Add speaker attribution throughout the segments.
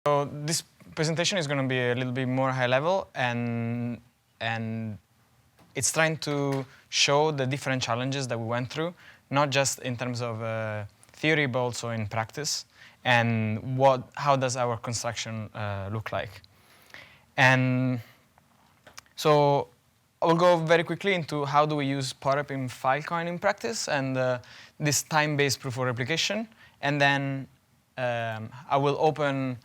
Speaker 1: So this presentation is going to be a little bit more high level, and it's trying to show the different challenges that we went through, not just in terms of theory, but also in practice, and how does our construction look like. And so I will go very quickly into how do we use PoRep in Filecoin in practice, and this time-based proof of replication, and then I will open.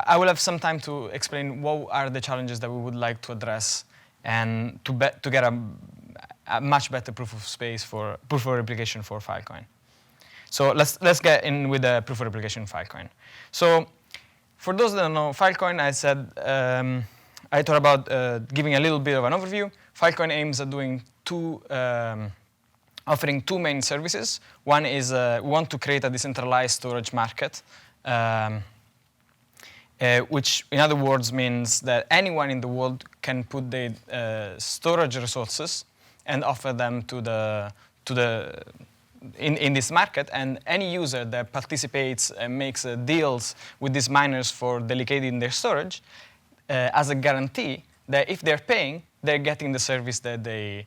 Speaker 1: I will have some time to explain what are the challenges that we would like to address, and to get a much better proof of replication for Filecoin. So let's get in with the proof of replication in Filecoin. So for those that don't know Filecoin, I said I thought about giving a little bit of an overview. Filecoin aims at doing offering two main services. One is we want to create a decentralized storage market, which in other words means that anyone in the world can put their storage resources and offer them in this market, and any user that participates and makes deals with these miners for delegating their storage as a guarantee that if they're paying, they're getting the service that they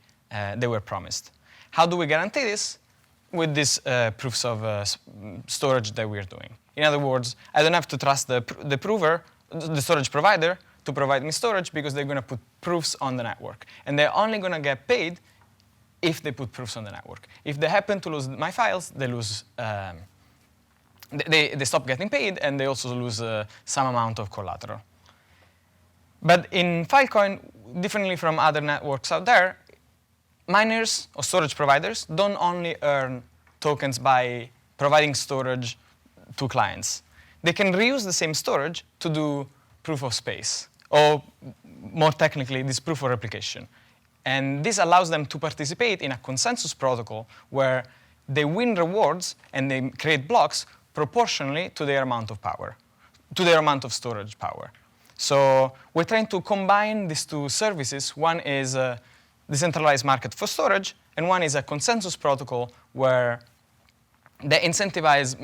Speaker 1: were promised. How do we guarantee this? With these proofs of storage that we're doing. In other words, I don't have to trust the storage provider to provide me storage, because they're going to put proofs on the network. And they're only going to get paid if they put proofs on the network. If they happen to lose my files, they lose. They stop getting paid, and they also lose some amount of collateral. But in Filecoin, differently from other networks out there, miners or storage providers don't only earn tokens by providing storage to clients. They can reuse the same storage to do proof of space, or more technically, this proof of replication. And this allows them to participate in a consensus protocol where they win rewards and they create blocks proportionally to their amount of power, to their amount of storage power. So we're trying to combine these two services. One is a decentralized market for storage, and one is a consensus protocol where they incentivize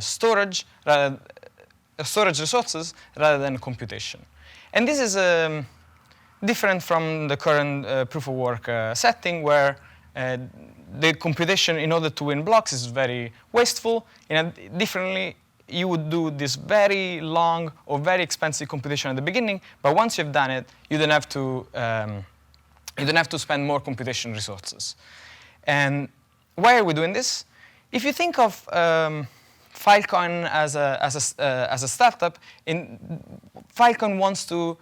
Speaker 1: storage resources rather than computation. And this is different from the current proof of work setting, where the computation in order to win blocks is very wasteful. Differently, you would do this very long or very expensive computation at the beginning, but once you've done it, you don't have to spend more computation resources. And why are we doing this? If you think of Filecoin as a startup, Filecoin wants to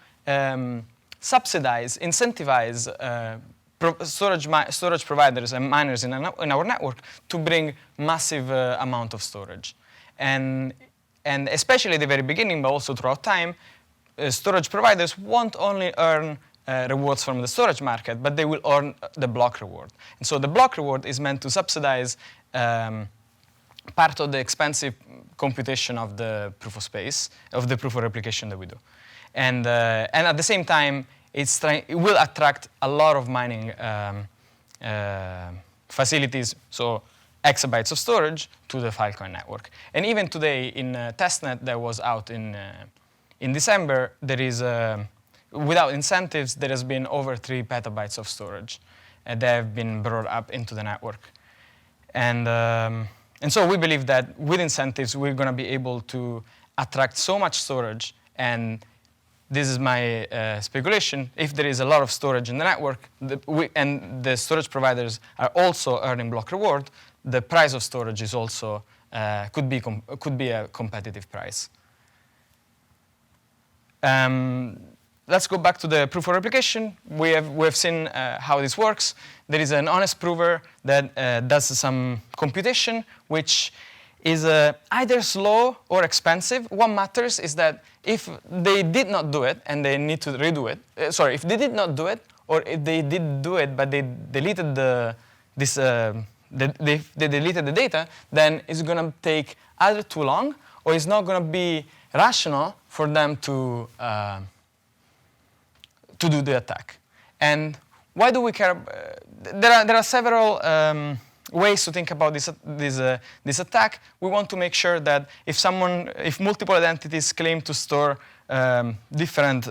Speaker 1: incentivize storage providers and miners in our network to bring massive amount of storage. And especially at the very beginning, but also throughout time, storage providers won't only earn rewards from the storage market, but they will earn the block reward. And so the block reward is meant to subsidize part of the expensive computation of the proof of space, of the proof of replication that we do. And at the same time, it will attract a lot of mining facilities, so exabytes of storage, to the Filecoin network. And even today, in testnet that was out in December, there is, without incentives, there has been over 3 petabytes of storage that have been brought up into the network. And so we believe that with incentives, we're going to be able to attract so much storage. And this is my speculation. If there is a lot of storage in the network, and the storage providers are also earning block reward, the price of storage is also could be a competitive price. Let's go back to the proof of replication. We have seen how this works. There is an honest prover that does some computation, which is either slow or expensive. What matters is that if they did not do it and they need to redo it, if they did not do it, or if they did do it but they deleted they deleted the data, then it's going to take either too long, or it's not going to be rational for them to do the attack. And why do we care? There are several ways to think about this attack. We want to make sure that if multiple identities claim to store different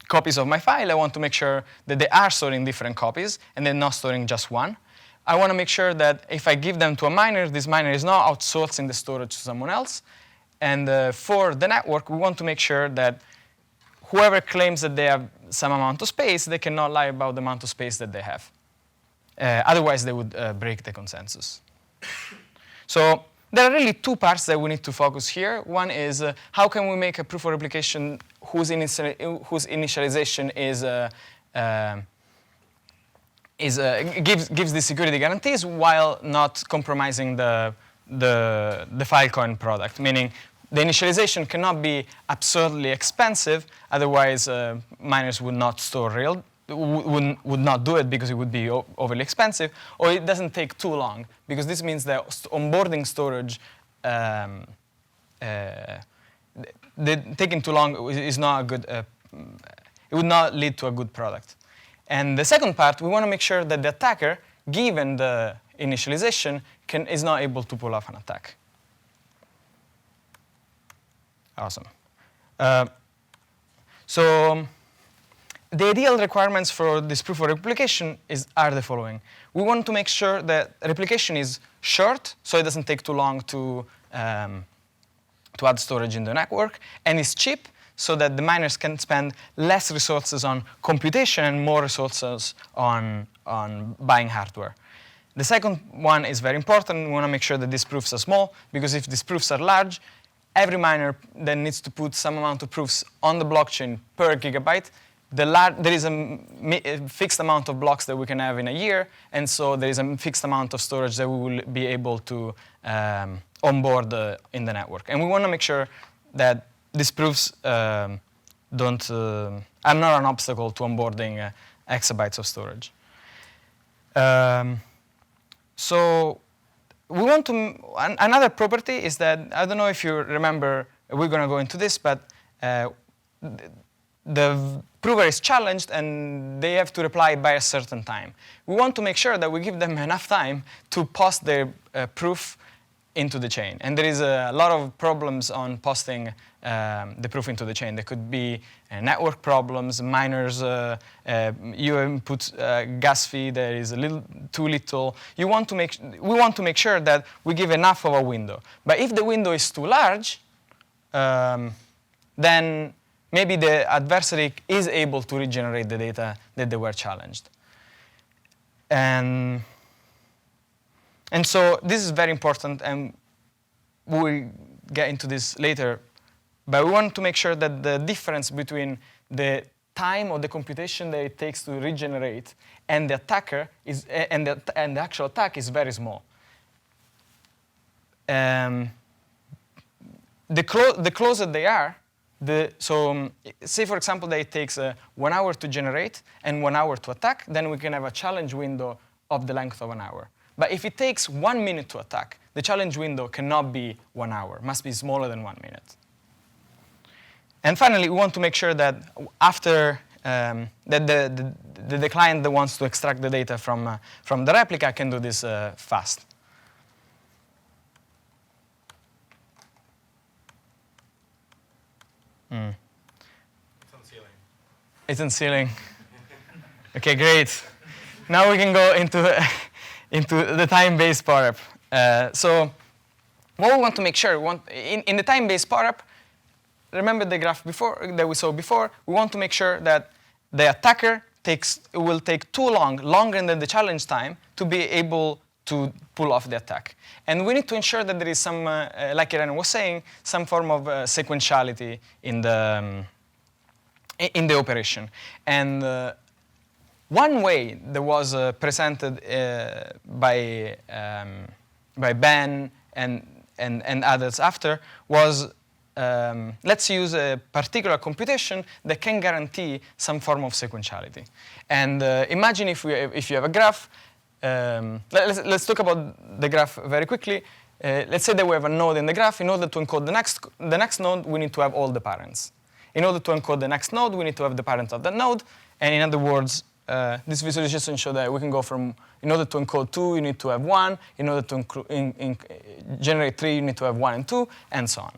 Speaker 1: copies of my file, I want to make sure that they are storing different copies and they're not storing just one. I want to make sure that if I give them to a miner, this miner is not outsourcing the storage to someone else. And for the network, we want to make sure that whoever claims that they have some amount of space, they cannot lie about the amount of space that they have. Otherwise, they would break the consensus. So there are really two parts that we need to focus here. One is how can we make a proof of replication whose initialization gives the security guarantees while not compromising the Filecoin product, meaning the initialization cannot be absurdly expensive, otherwise miners would not store would not do it because it would be overly expensive, or it doesn't take too long, because this means that onboarding storage, taking too long is not a good, it would not lead to a good product. And the second part, we want to make sure that the attacker, given the initialization, is not able to pull off an attack. Awesome. So the ideal requirements for this proof of replication are the following. We want to make sure that replication is short, so it doesn't take too long to add storage in the network, and is cheap, so that the miners can spend less resources on computation and more resources on buying hardware. The second one is very important. We want to make sure that these proofs are small, because if these proofs are large, every miner then needs to put some amount of proofs on the blockchain per gigabyte. There is a fixed amount of blocks that we can have in a year, and so there is a fixed amount of storage that we will be able to onboard in the network. And we want to make sure that these proofs are not an obstacle to onboarding exabytes of storage. So we want to, another property is that, I don't know if you remember, we're going to go into this, but the prover is challenged and they have to reply by a certain time. We want to make sure that we give them enough time to post their proof into the chain. And there is a lot of problems on posting the proof into the chain. There could be network problems, miners, you input gas fee that is a little too little. We want to make sure that we give enough of a window. But if the window is too large, then maybe the adversary is able to regenerate the data that they were challenged. And so this is very important, and we'll get into this later. But we want to make sure that the difference between the time of the computation that it takes to regenerate and the attacker and the actual attack is very small. The closer they are, so say for example that it takes 1 hour to generate and 1 hour to attack, then we can have a challenge window of the length of an hour. But if it takes 1 minute to attack, the challenge window cannot be 1 hour, must be smaller than 1 minute. And finally, we want to make sure that after that the client that wants to extract the data from the replica can do this fast.
Speaker 2: It's on ceiling.
Speaker 1: It's on ceiling. Okay, great. Now we can go into the time-based PoRep. So what we want to make sure, in the time-based PoRep, remember the graph that we saw before, we want to make sure that the attacker will take longer than the challenge time to be able to pull off the attack. And we need to ensure that there is some, like Irene was saying, some form of sequentiality in the operation. And one way that was presented by Ben and others after was, let's use a particular computation that can guarantee some form of sequentiality. And imagine if you have a graph. Let's talk about the graph very quickly. Let's say that we have a node in the graph. In order to encode the next node, we need to have all the parents. In order to encode the next node, we need to have the parents of that node. And in other words, this visualization shows that we can go from, in order to encode 2, you need to have 1. In order to generate 3, you need to have 1 and 2, and so on.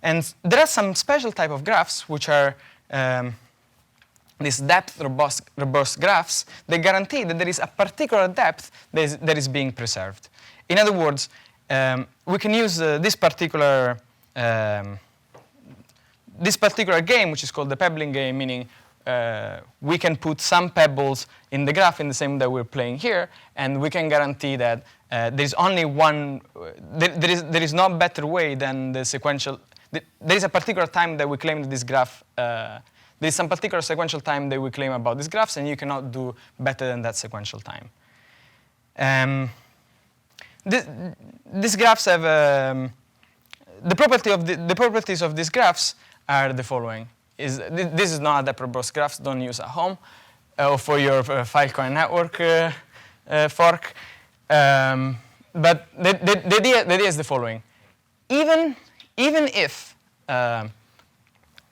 Speaker 1: And there are some special type of graphs, which are these depth robust graphs. They guarantee that there is a particular depth that is being preserved. In other words, we can use this particular game, which is called the pebbling game, meaning we can put some pebbles in the graph in the same way that we're playing here, and we can guarantee that there's only one. There is no better way than the sequential. There is a particular time that we claim that this graph. There is some particular sequential time that we claim about these graphs, and you cannot do better than that sequential time. These graphs have the properties of these graphs are the following. This is not a depth robust graphs. Don't use at home or for your Filecoin network fork. But the idea is the following. Even if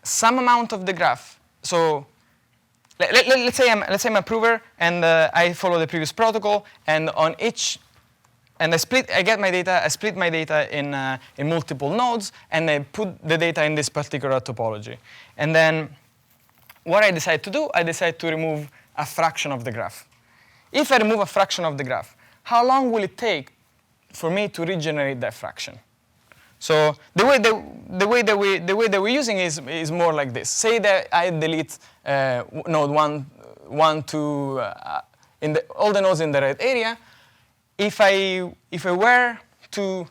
Speaker 1: some amount of the graph, so let's say I'm a prover and I follow the previous protocol, and on each, and I get my data, I split my data in multiple nodes, and I put the data in this particular topology. And then what I decide to do, I decide to remove a fraction of the graph. If I remove a fraction of the graph, how long will it take for me to regenerate that fraction? So the way that we're using is more like this. Say that I delete node 1, 2, all the nodes in the red area. If I were to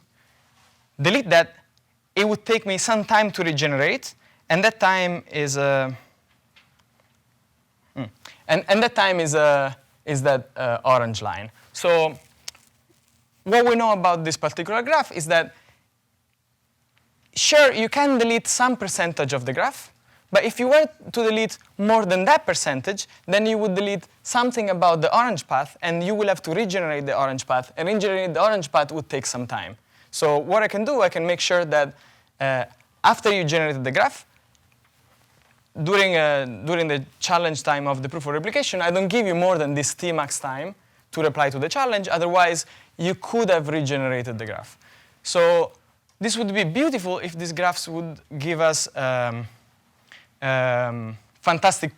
Speaker 1: delete that, it would take me some time to regenerate, and that time is that orange line. So what we know about this particular graph is that, sure, you can delete some percentage of the graph, but if you were to delete more than that percentage, then you would delete something about the orange path, and you will have to regenerate the orange path, and regenerating the orange path would take some time. So what I can do, I can make sure that after you generated the graph, during the challenge time of the proof of replication, I don't give you more than this Tmax time to reply to the challenge. Otherwise, you could have regenerated the graph. So this would be beautiful if these graphs would give us fantastic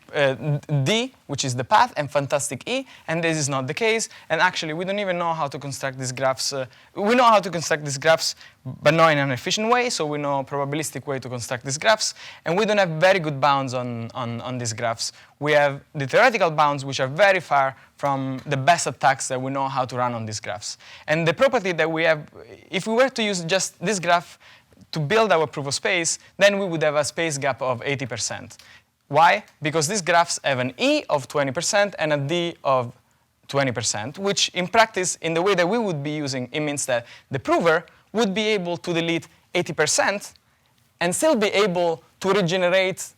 Speaker 1: D, which is the path, and fantastic E, and this is not the case. And actually, we don't even know how to construct these graphs. We know how to construct these graphs, but not in an efficient way, so we know a probabilistic way to construct these graphs, and we don't have very good bounds on these graphs. We have the theoretical bounds, which are very far from the best attacks that we know how to run on these graphs. And the property that we have, if we were to use just this graph to build our proof of space, then we would have a space gap of 80%. Why? Because these graphs have an E of 20% and a D of 20%, which in practice, in the way that we would be using, it means that the prover would be able to delete 80% and still be able to regenerate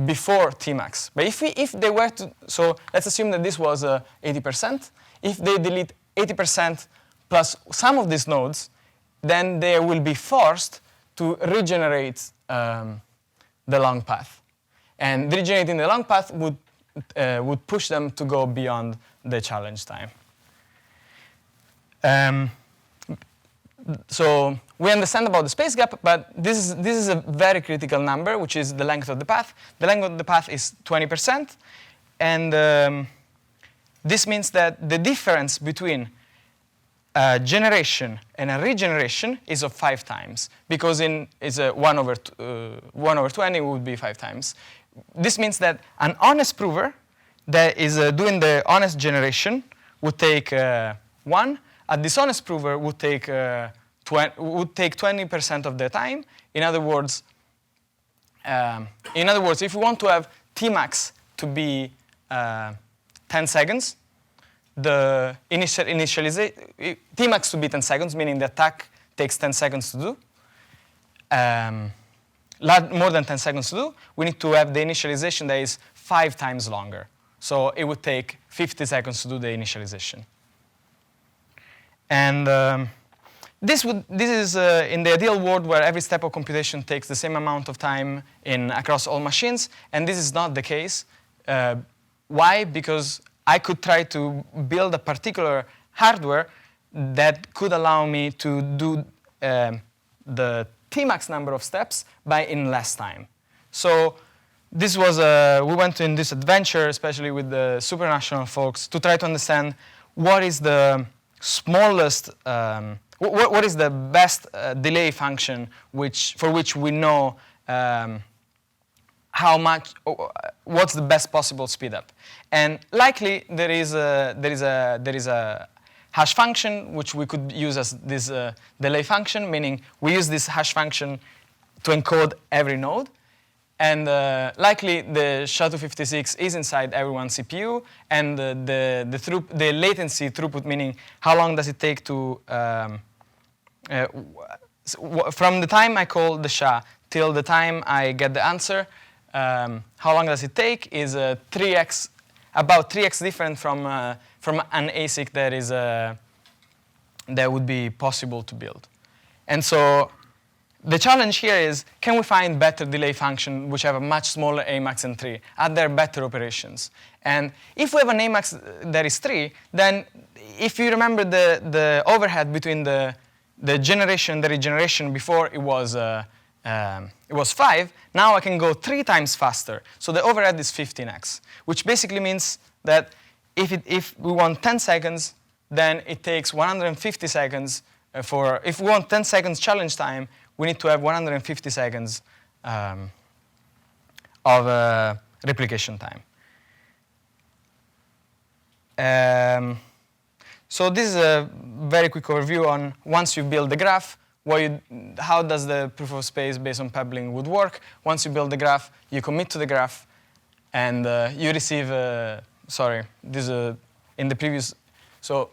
Speaker 1: before Tmax. But if they were to, so let's assume that this was 80%. If they delete 80% plus some of these nodes, then they will be forced to regenerate the long path. And regenerating the long path would push them to go beyond the challenge time. So we understand about the space gap, but this is a very critical number, which is the length of the path. The length of the path is 20%, and this means that the difference between a generation and a regeneration is of 5 times, because it's a 1 over 20 would be 5 times. This means that an honest prover that is doing the honest generation would take 1. A dishonest prover would take 20% of the time. In other words, if we want to have Tmax to be 10 seconds, the Tmax to be 10 seconds, meaning the attack takes 10 seconds to do. More than 10 seconds to do, we need to have the initialization that is 5 times longer. So it would take 50 seconds to do the initialization. And this is in the ideal world where every step of computation takes the same amount of time across all machines, and this is not the case. Why? Because I could try to build a particular hardware that could allow me to do the Tmax number of steps in less time. So this was we went in this adventure, especially with the supranational folks, to try to understand what is the smallest, what is the best delay function for which we know how much, what's the best possible speedup. And likely there is a hash function which we could use as this delay function, meaning we use this hash function to encode every node. And likely the SHA-256 is inside everyone's CPU, and the latency throughput, meaning how long does it take to, from the time I call the SHA till the time I get the answer, how long does it take is about 3x different from an ASIC that would be possible to build. And so the challenge here is, can we find better delay functions which have a much smaller Amax than 3? Are there better operations? And if we have an Amax that is 3, then if you remember the overhead between the generation and the regeneration before it was 5, now I can go 3 times faster. So the overhead is 15x, which basically means that if we want 10 seconds, then it takes 150 seconds if we want 10 seconds challenge time, we need to have 150 seconds of replication time. So this is a very quick overview on once you build the graph, how does the proof of space based on pebbling would work. Once you build the graph, you commit to the graph, and you receive. Sorry, this in the previous. So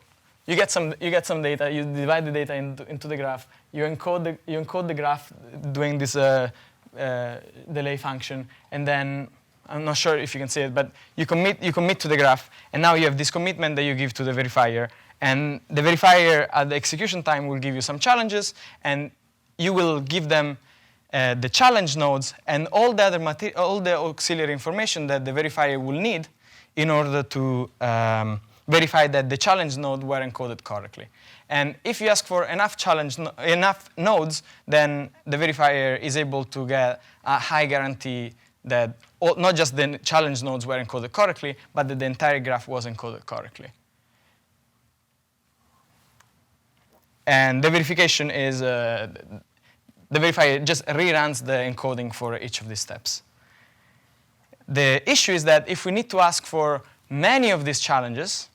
Speaker 1: you get some data. You divide the data into the graph. You encode the graph doing this delay function, and then I'm not sure if you can see it, but you commit to the graph, and now you have this commitment that you give to the verifier. And the verifier at the execution time will give you some challenges, and you will give them the challenge nodes and all the other all the auxiliary information that the verifier will need in order to verify that the challenge node were encoded correctly. And if you ask for enough nodes, then the verifier is able to get a high guarantee that not just the challenge nodes were encoded correctly, but that the entire graph was encoded correctly. And the verification is, the verifier just reruns the encoding for each of these steps. The issue is that if we need to ask for many of these challenges,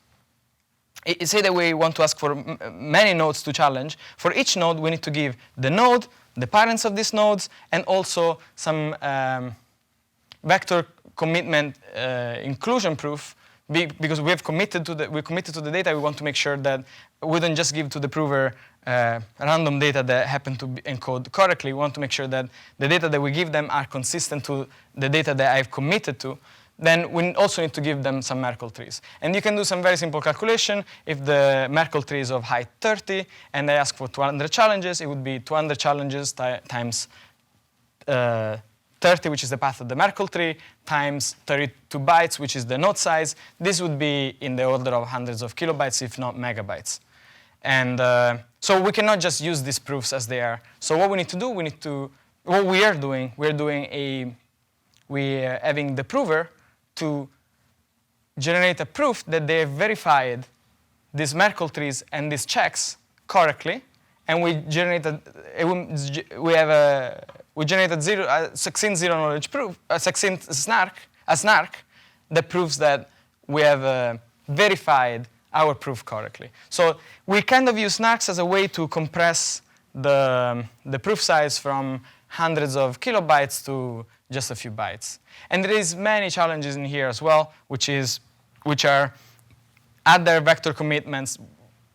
Speaker 1: say that we want to ask for many nodes to challenge, for each node we need to give the node, the parents of these nodes, and also some vector commitment inclusion proof, because we have committed to the data. We want to make sure that we don't just give to the prover random data that happen to encode correctly. We want to make sure that the data that we give them are consistent to the data that I've committed to. Then we also need to give them some Merkle trees. And you can do some very simple calculation. If the Merkle tree is of height 30 and I ask for 200 challenges, it would be 200 challenges times 30, which is the path of the Merkle tree, times 32 bytes, which is the node size. This would be in the order of hundreds of kilobytes, if not megabytes. And so we cannot just use these proofs as they are. So what we need to do, what we are doing, we're having the prover to generate a proof that they have verified these Merkle trees and these checks correctly, and we generated a succinct zero knowledge proof, a succinct SNARK that proves that we have verified our proof correctly. So we kind of use SNARKs as a way to compress the proof size from hundreds of kilobytes to just a few bytes. And there is many challenges in here as well, which are other vector commitments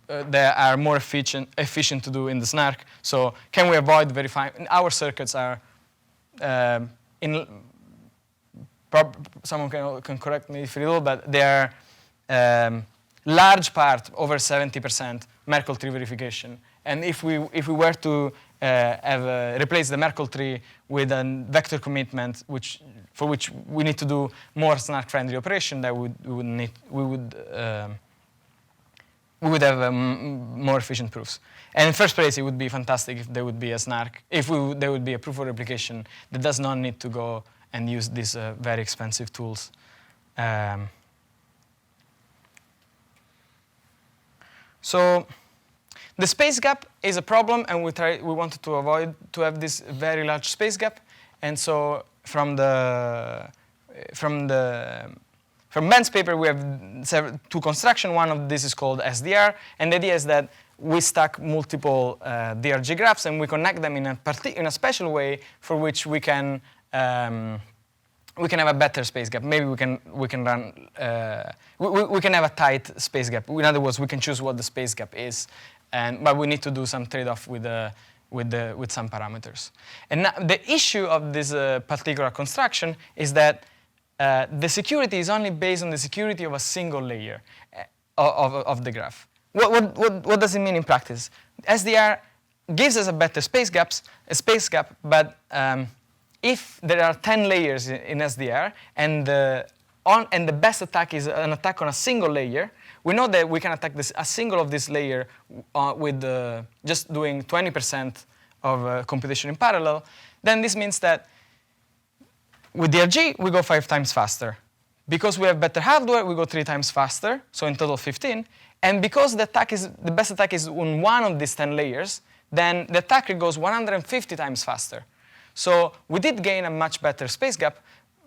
Speaker 1: that are more efficient to do in the SNARK. So can we avoid verifying? Our circuits are someone can correct me if you will, but they are large part, over 70% Merkle tree verification. And if we were to replace the Merkle tree with a vector commitment, for which we need to do more SNARK-friendly operation, that we would have more efficient proofs. And in first place, it would be fantastic if there would be a SNARK, if there would be a proof of replication that does not need to go and use these very expensive tools. So the space gap is a problem, and we wanted to avoid to have this very large space gap. And so from Ben's paper, we have two constructions. One of this is called SDR, and the idea is that we stack multiple DRG graphs, and we connect them in a special way for which we can have a better space gap. Maybe we can run we can have a tight space gap. In other words, we can choose what the space gap is, but we need to do some trade-off with some parameters. And now, the issue of this particular construction is that the security is only based on the security of a single layer of the graph. What does it mean in practice? SDR gives us a better space gap, but if there are 10 layers in SDR and the best attack is an attack on a single layer, we know that we can attack a single of this layer with just doing 20% of computation in parallel. Then this means that with DRG, we go 5 times faster. Because we have better hardware, we go 3 times faster, so in total 15. And because the best attack is on one of these 10 layers, then the attacker goes 150 times faster. So we did gain a much better space gap,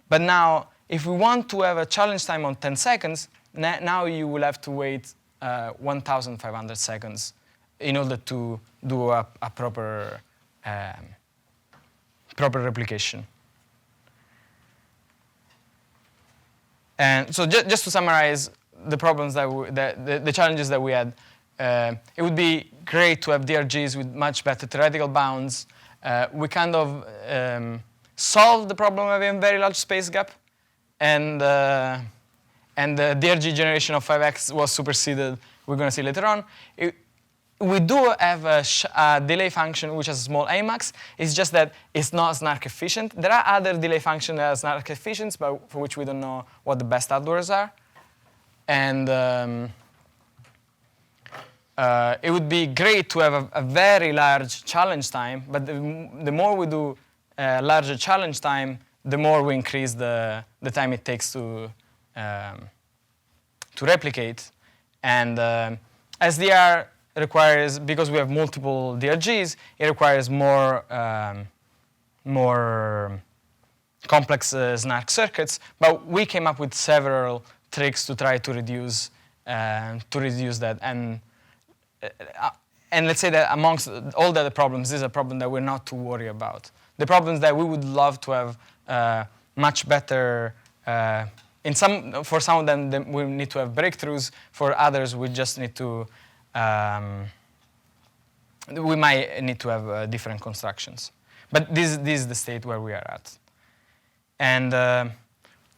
Speaker 1: but now if we want to have a challenge time on 10 seconds, now you will have to wait 1,500 seconds in order to do a proper replication. And so just to summarize the problems the challenges that we had, it would be great to have DRGs with much better theoretical bounds. We kind of solved the problem of having a very large space gap, and the DRG generation of 5x was superseded. We're going to see later on. We do have a delay function which has a small Amax. It's just that it's not SNARK efficient. There are other delay functions that are SNARK efficient, but for which we don't know what the best hardwares are. And it would be great to have a very large challenge time, but the more we do larger challenge time, the more we increase the time it takes to replicate. And SDR requires, because we have multiple DRGs, it requires more complex SNARK circuits. But we came up with several tricks to try to reduce that. And let's say that amongst all the other problems, this is a problem that we're not too worried about. The problems that we would love to have much better. For some of them, we need to have breakthroughs. For others, we just need to. We might need to have different constructions. But this is the state where we are at. And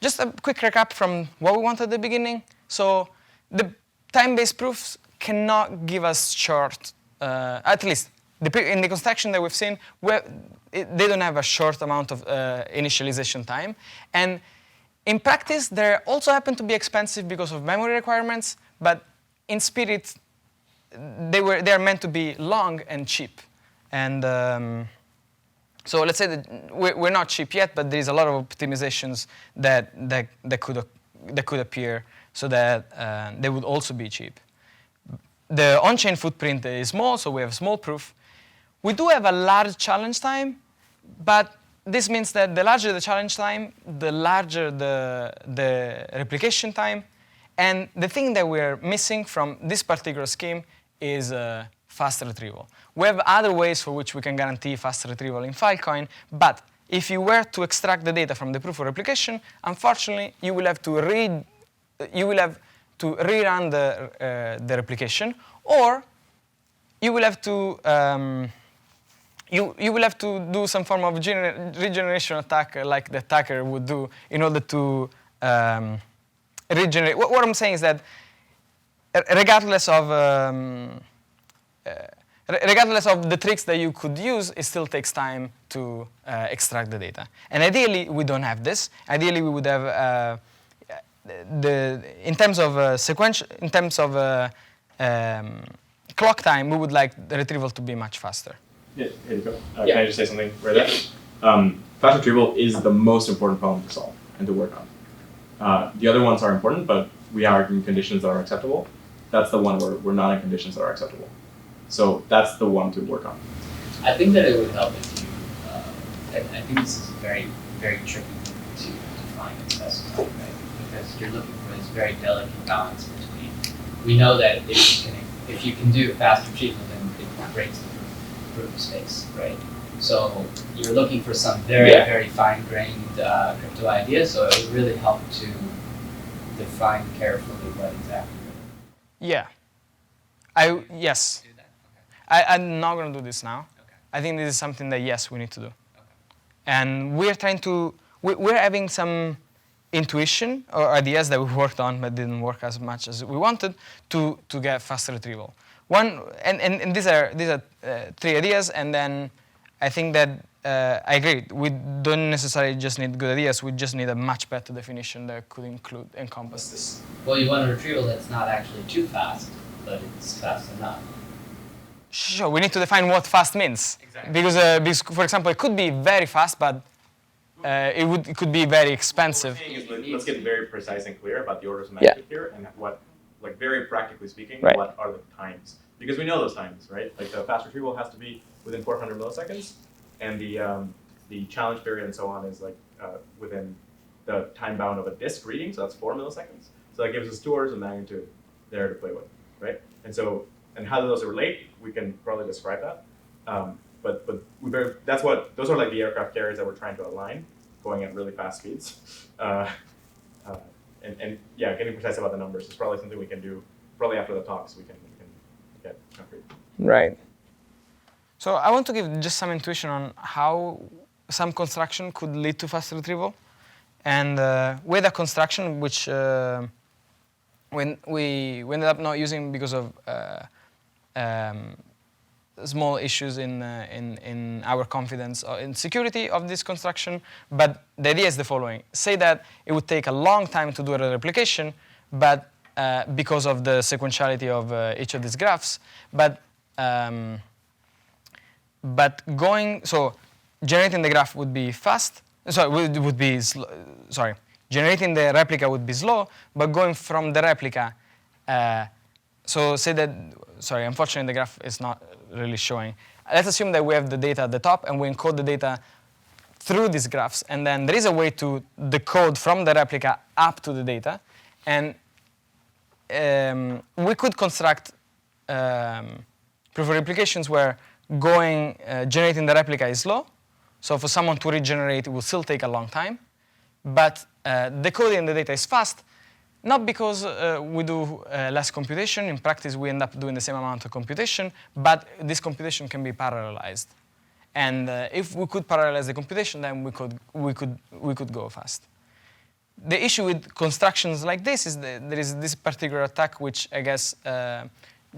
Speaker 1: just a quick recap from what we wanted at the beginning. So the time-based proofs cannot give us short, at least in the construction that we've seen, they don't have a short amount of initialization time. And in practice, they also happen to be expensive because of memory requirements, but in spirit, they are meant to be long and cheap. And so let's say that we're not cheap yet, but there is a lot of optimizations that could appear so that they would also be cheap. The on-chain footprint is small, so we have a small proof. We do have a large challenge time, but this means that the larger the challenge time, the larger the replication time. And the thing that we're missing from this particular scheme is fast retrieval. We have other ways for which we can guarantee fast retrieval in Filecoin, but if you were to extract the data from the proof of replication, unfortunately, you will have to rerun the replication, or you will have to you will have to do some form of regeneration attack like the attacker would do in order to regenerate. What I'm saying is that regardless of regardless of the tricks that you could use, it still takes time to extract the data. And ideally, we don't have this. Ideally, we would have in terms of clock time, we would like the retrieval to be much faster.
Speaker 2: Yeah, here you go. Can I just say something right there? Fast retrieval is the most important problem to solve and to work on. The other ones are important, but we are in conditions that are acceptable. That's the one where we're not in conditions that are acceptable. So that's the one to work on.
Speaker 3: I think that it would help if you, I think this is a very, very tricky thing to define and specify, right? Because you're looking for this very delicate balance between, we know that if you can do fast retrieval, then it breaks the proof of space, right? So you're looking for some very, very fine-grained crypto idea, so it would really help to define carefully what exactly.
Speaker 1: Yeah. Yes.
Speaker 3: Do that? Okay.
Speaker 1: I'm not going to do this now.
Speaker 3: Okay.
Speaker 1: I think this is something that, yes, we need to do.
Speaker 3: Okay.
Speaker 1: And we're trying to, we're having some intuition or ideas that we worked on but didn't work as much as we wanted to get faster retrieval. One, and these are three ideas, and then I think that I agree. We don't necessarily just need good ideas. We just need a much better definition that could encompass this.
Speaker 3: Well, you want a retrieval that's not actually too fast, but it's fast enough.
Speaker 1: Sure, we need to define what fast means.
Speaker 3: Exactly.
Speaker 1: Because, for example, it could be very fast, but it could be very expensive.
Speaker 2: What we're saying is let's get very precise and clear about the orders of magnitude here, and what, like very practically speaking, what are the times? Because we know those times, right? Like the fast retrieval has to be within 400 milliseconds, and the challenge period and so on is like within the time bound of a disk reading, so that's 4 milliseconds. So that gives us 2 orders of magnitude there to play with, right? And so, and how those relate, we can probably describe that. But those are like the aircraft carriers that we're trying to align, going at really fast speeds. And yeah, getting precise about the numbers is probably something we can do. Probably after the talks, we can get concrete.
Speaker 1: Right. So I want to give just some intuition on how some construction could lead to fast retrieval, and with a construction which we ended up not using because of small issues in our confidence in security of this construction. But the idea is the following: say that it would take a long time to do a replication, but because of the sequentiality of each of these graphs, but generating the graph would be fast. Generating the replica would be slow, but going from the replica. So say that. Sorry, unfortunately the graph is not really showing. Let's assume that we have the data at the top and we encode the data through these graphs, and then there is a way to decode from the replica up to the data, and we could construct proof of replications where generating the replica is slow. So for someone to regenerate, it will still take a long time. But decoding the data is fast, not because we do less computation. In practice, we end up doing the same amount of computation, but this computation can be parallelized. And if we could parallelize the computation, then we could go fast. The issue with constructions like this is that there is this particular attack, which I guess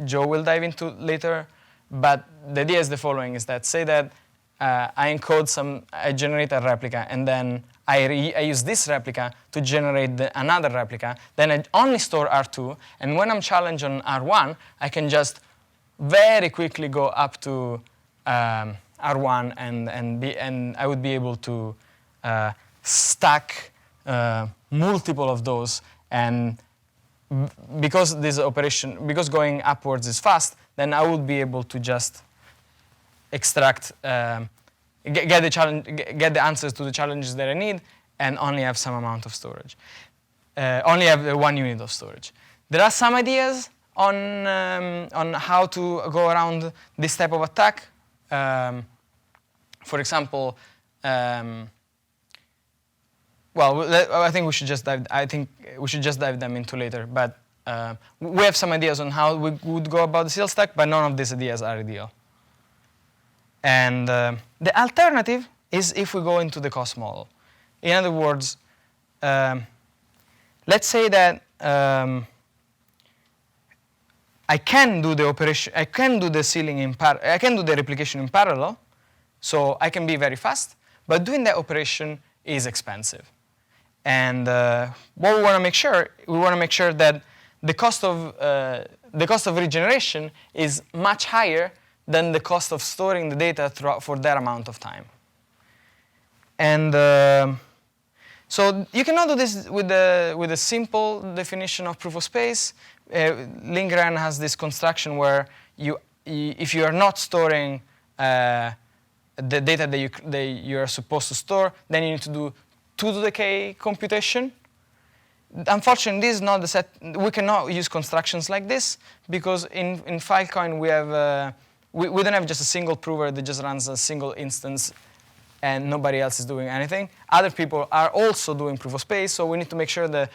Speaker 1: Joe will dive into later. But the idea is the following: is that say that I generate a replica, and then I use this replica to generate another replica. Then I only store R2, and when I'm challenged on R1, I can just very quickly go up to R1, and I would be able to stack multiple of those. And because going upwards is fast, then I would be able to just extract, get the answers to the challenges that I need, and only have some amount of storage. Only have 1 unit of storage. There are some ideas on how to go around this type of attack. For example, I think we should just dive them into later. But we have some ideas on how we would go about the seal stack, but none of these ideas are ideal. And the alternative is if we go into the cost model. In other words, let's say that I can do the operation. I can do the sealing in I can do the replication in parallel, so I can be very fast. But doing that operation is expensive. And what we want to make sure, that the cost of regeneration is much higher than the cost of storing the data for that amount of time. And so you cannot do this with a simple definition of proof of space. Lingren has this construction where if you are not storing the data that you are supposed to store, then you need to do 2 to the k computation. Unfortunately, this is not the set. We cannot use constructions like this because in Filecoin we don't have just a single prover that just runs a single instance and nobody else is doing anything. Other people are also doing proof of space, so we need to make sure that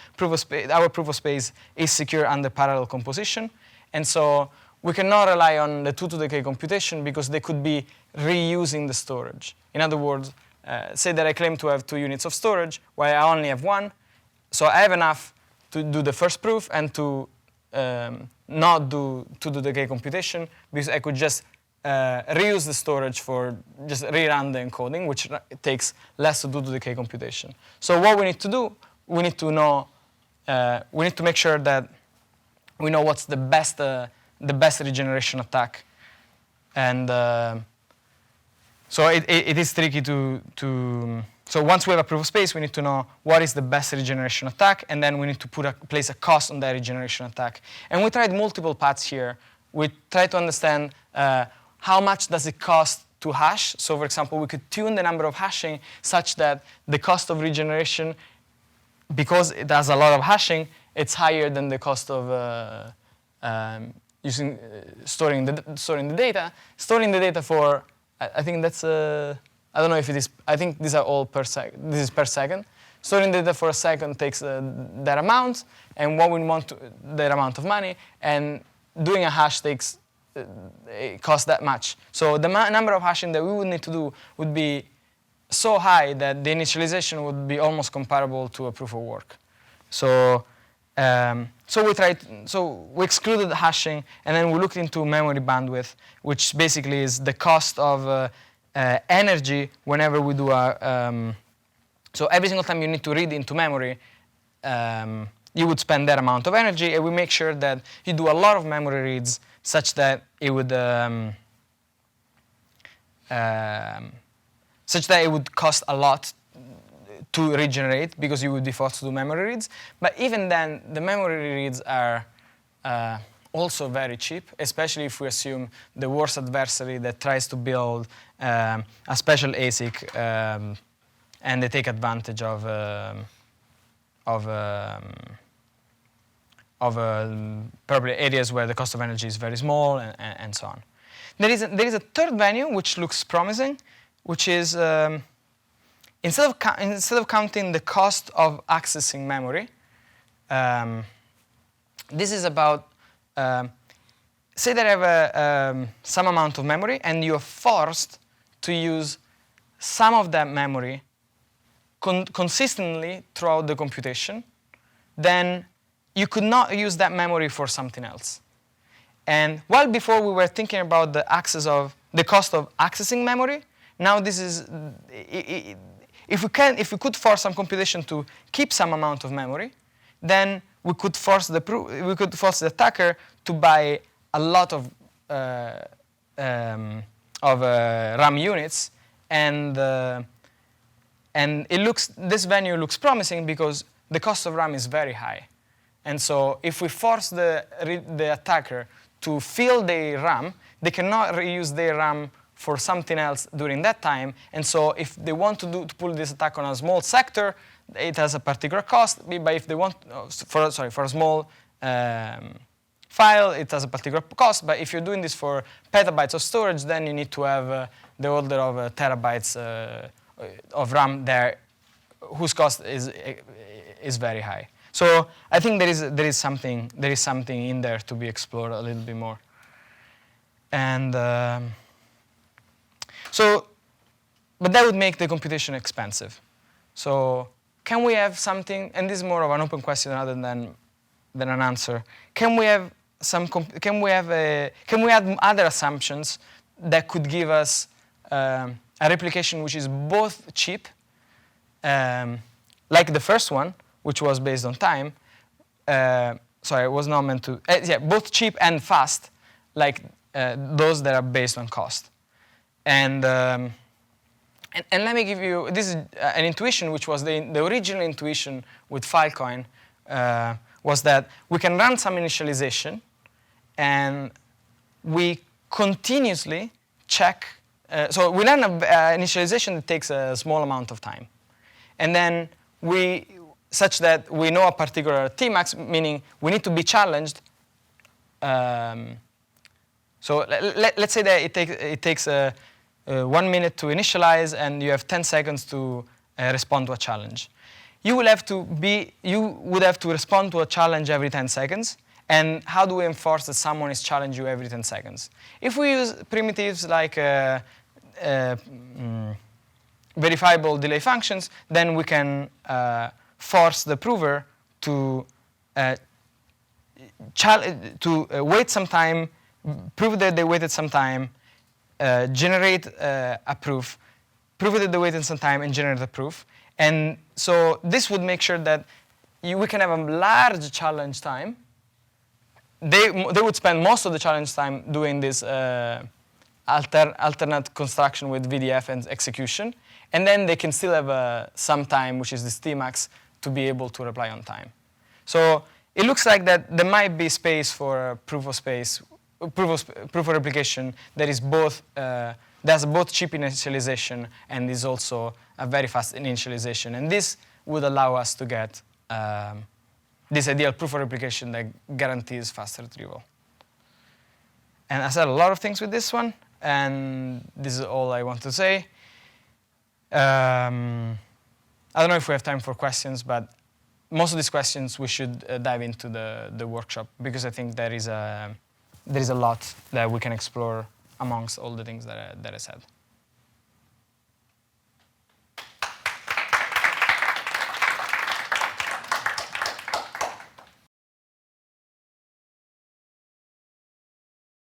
Speaker 1: our proof of space is secure under parallel composition. And so we cannot rely on the 2 to the k computation because they could be reusing the storage. In other words, say that I claim to have 2 units of storage, while I only have 1. So I have enough to do the first proof and to not do 2 to the k computation because I could just reuse the storage for just rerun the encoding, which takes less to do to the k computation. So what we need to do, we need to know, we need to make sure that we know what's the best regeneration attack, and so it is tricky to. So once we have a proof of space, we need to know what is the best regeneration attack, and then we need to place a cost on that regeneration attack. And we tried multiple paths here. We tried to understand how much does it cost to hash. So for example, we could tune the number of hashing such that the cost of regeneration, because it has a lot of hashing, it's higher than the cost of storing the data. Storing the data for, I think that's I don't know if it is. I think these are all per second. This is per second. Storing data for a second takes that amount, and what we want that amount of money. And doing a hash takes it costs that much. So the number of hashing that we would need to do would be so high that the initialization would be almost comparable to a proof of work. So we excluded the hashing, and then we looked into memory bandwidth, which basically is the cost of energy whenever we do so every single time you need to read into memory, you would spend that amount of energy, and we make sure that you do a lot of memory reads such that it would cost a lot to regenerate because you would be forced to do memory reads. But even then, the memory reads are also very cheap, especially if we assume the worst adversary that tries to build a special ASIC and they take advantage of probably areas where the cost of energy is very small and so on. There is a third venue which looks promising, which is instead of counting the cost of accessing memory, this is about say that I have some amount of memory and you are forced to use some of that memory consistently throughout the computation, then you could not use that memory for something else. And while before we were thinking about the cost of accessing memory, now this is if we could force some computation to keep some amount of memory, then we could force the attacker to buy a lot of RAM units, and this venue looks promising because the cost of RAM is very high. And so if we force the attacker to fill their RAM, they cannot reuse their RAM for something else during that time. And so if they want to pull this attack on a small sector, it has a particular cost. But if they want for a small file, it has a particular cost. But if you're doing this for petabytes of storage, then you need to have the order of terabytes of RAM there, whose cost is very high. So I think there is something in there to be explored a little bit more. And but that would make the computation expensive. So can we have something? And this is more of an open question rather than an answer. Can we have can we add other assumptions that could give us a replication which is both cheap, like the first one, which was based on time. Sorry, it was not meant to. Yeah, both cheap and fast, like those that are based on cost. And let me give you, this is an intuition, which was the original intuition with Filecoin, was that we can run some initialization, and we continuously check. So we run an initialization that takes a small amount of time. And then such that we know a particular Tmax, meaning we need to be challenged. So let's say that it takes 1 minute to initialize, and you have 10 seconds to respond to a challenge. You would have to respond to a challenge every 10 seconds. And how do we enforce that someone is challenging you every 10 seconds? If we use primitives like verifiable delay functions, then we can force the prover to wait some time, prove that they waited some time, generate a proof, prove that they waited some time, and generate a proof. And so this would make sure that we can have a large challenge time. They would spend most of the challenge time doing this alternate construction with VDF and execution. And then they can still have some time, which is this Tmax, to be able to reply on time. So it looks like that there might be space for proof of replication that is both there's both cheap initialization and is also a very fast initialization. And this would allow us to get this ideal proof of replication that guarantees faster retrieval. And I said a lot of things with this one, and this is all I want to say. I don't know if we have time for questions, but most of these questions we should dive into the workshop, because I think there is a lot that we can explore amongst all the things that I said.